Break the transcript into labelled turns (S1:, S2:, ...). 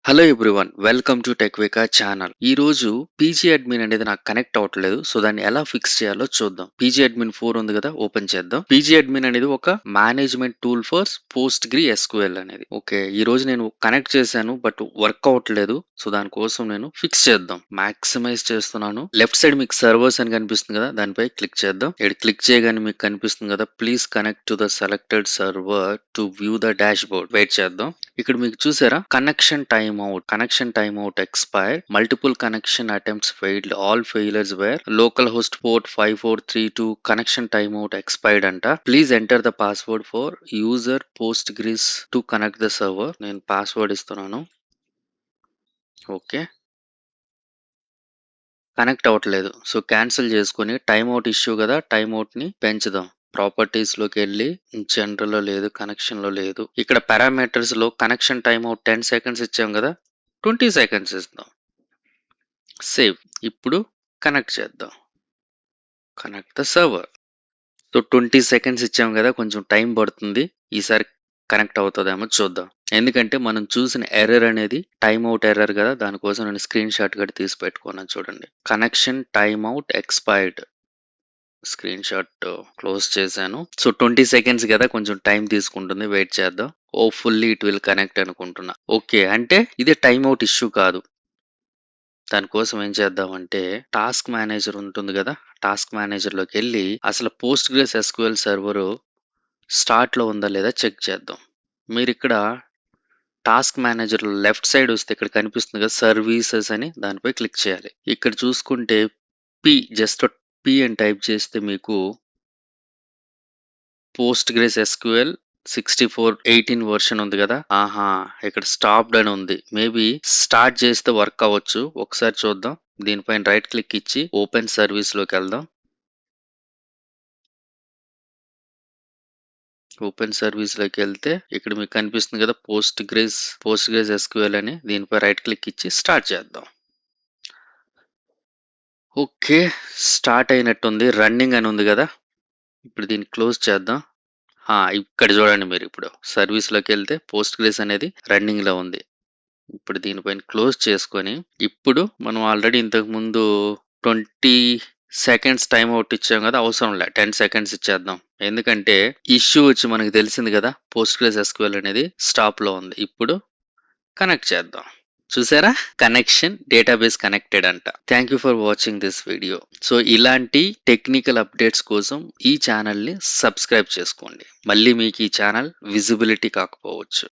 S1: Hello everyone welcome to టెక్వేకా channel. ఈ రోజు పీజీ అడ్మిన్ అనేది నాకు కనెక్ట్ అవ్వట్లేదు. సో దాన్ని ఎలా ఫిక్స్ చేయాలో చూద్దాం. పీజీ అడ్మిన్ 4 ఉంది కదా, ఓపెన్ చేద్దాం. పీజీ అడ్మిన్ అనేది ఒక management tool for PostgreSQL అనేది. ఓకే, ఈ రోజు నేను కనెక్ట్ చేశాను బట్ వర్క్ అవ్వట్లేదు. సో దానికోసం నేను ఫిక్స్ చేద్దాం. మాక్సిమైజ్ చేస్తున్నాను. లెఫ్ట్ సైడ్ మీకు సర్వర్స్ అని కనిపిస్తుంది కదా, దానిపై క్లిక్ చేద్దాం. ఇక్కడ క్లిక్ చేయగానే మీకు కనిపిస్తుంది కదా, please connect to the selected server to view the dashboard. Wait చేద్దాం. ఇక్కడ మీకు చూసారా, connection time out expire, multiple connection attempts failed, all failures were, localhost port 5432, connection time out expired అంట. Please enter the password for user Postgres to connect the server. నేను password ఇస్తున్నాను. Okay, కనెక్ట్ అవ్వట్లేదు. So cancel చేసుకుని time out issue కదా, time out ని పెంచుదాం. Properties లోకి వెళ్ళి జనరల్ లో లేదు, కనెక్షన్ లో లేదు. ఇక్కడ పారామీటర్స్ లో కనెక్షన్ టైమ్ అవుట్ 10 సెకండ్స్ ఇచ్చాం కదా, 20 సెకండ్స్ ఇద్దాం. సేవ్. ఇప్పుడు కనెక్ట్ చేద్దాం. Connect the server. So 20 seconds ఇచ్చాం కదా, కొంచెం టైం పడుతుంది. ఈసారి కనెక్ట్ అవుతుందేమో చూద్దాం. ఎందుకంటే మనం చూసిన ఎర్రర్ అనేది టైమ్ అవుట్ ఎర్రర్ కదా, దానికోసం నేను స్క్రీన్ షాట్ కూడా తీసి పెట్టుకున్నాను. చూడండి, connection time out expired. Screen shot close చేశాను. సో 20 సెకండ్స్ కదా, కొంచెం టైం తీసుకుంటుంది. వెయిట్ చేద్దాం. ఓ ఫుల్లీ ఇట్ విల్ కనెక్ట్ అనుకుంటున్నా. ఓకే, అంటే ఇది టైమ్ అవుట్ ఇష్యూ కాదు. దానికోసం ఏం చేద్దామంటే, టాస్క్ మేనేజర్ ఉంటుంది కదా, టాస్క్ మేనేజర్ లోకి వెళ్ళి అసలు పోస్ట్ గ్రెస్ ఎస్క్యూఎల్ సర్వర్ స్టార్ట్ లో ఉందా లేదా చెక్ చేద్దాం. మీరు ఇక్కడ టాస్క్ మేనేజర్ లెఫ్ట్ సైడ్ వస్తే ఇక్కడ కనిపిస్తుంది కదా, సర్వీసెస్ అని, దానిపై క్లిక్ చేయాలి. ఇక్కడ చూసుకుంటే జస్ట్ పి అని టైప్ చేస్తే మీకు పోస్ట్ గ్రెస్ ఎస్క్యూఎల్ 6418 వర్షన్ ఉంది కదా. ఆహా, ఇక్కడ స్టాప్డ్ అని ఉంది. మేబీ స్టార్ట్ చేస్తే వర్క్ అవ్వచ్చు. ఒకసారి చూద్దాం. దీనిపైన రైట్ క్లిక్ ఇచ్చి ఓపెన్ సర్వీస్ లోకి వెళ్దాం. ఓపెన్ సర్వీస్ లోకి వెళ్తే ఇక్కడ మీకు కనిపిస్తుంది కదా, పోస్ట్ గ్రెస్ ఎస్క్యూఎల్ అని. దీనిపై రైట్ క్లిక్ ఇచ్చి స్టార్ట్ చేద్దాం. ఓకే, స్టార్ట్ అయినట్టుంది. రన్నింగ్ అని ఉంది కదా, ఇప్పుడు దీన్ని క్లోజ్ చేద్దాం. ఇక్కడ చూడండి, మీరు ఇప్పుడు సర్వీస్ లోకి వెళ్తే పోస్ట్ గ్రెస్ అనేది రన్నింగ్ లో ఉంది. ఇప్పుడు దీనిపైన క్లోజ్ చేసుకొని, ఇప్పుడు మనం ఆల్రెడీ ఇంతకు ముందు 20 సెకండ్స్ టైం అవుట్ ఇచ్చాం కదా, అవసరం లే, 10 సెకండ్స్ ఇచ్చేద్దాం. ఎందుకంటే ఇష్యూ వచ్చి మనకు తెలిసింది కదా, పోస్ట్ గ్రెస్ ఎస్క్యూఎల్ అనేది స్టాప్ లో ఉంది. ఇప్పుడు కనెక్ట్ చేద్దాం. చూసారా, కనెక్షన్ డేటాబేస్ కనెక్టెడ్ అంట. Thank you for watching this video. So ఇలాంటి టెక్నికల్ అప్డేట్స్ కోసం ఈ ఛానల్ని సబ్స్క్రైబ్ చేసుకోండి. మళ్ళీ మీకు ఈ ఛానల్ విజిబిలిటీ కాకపోవచ్చు.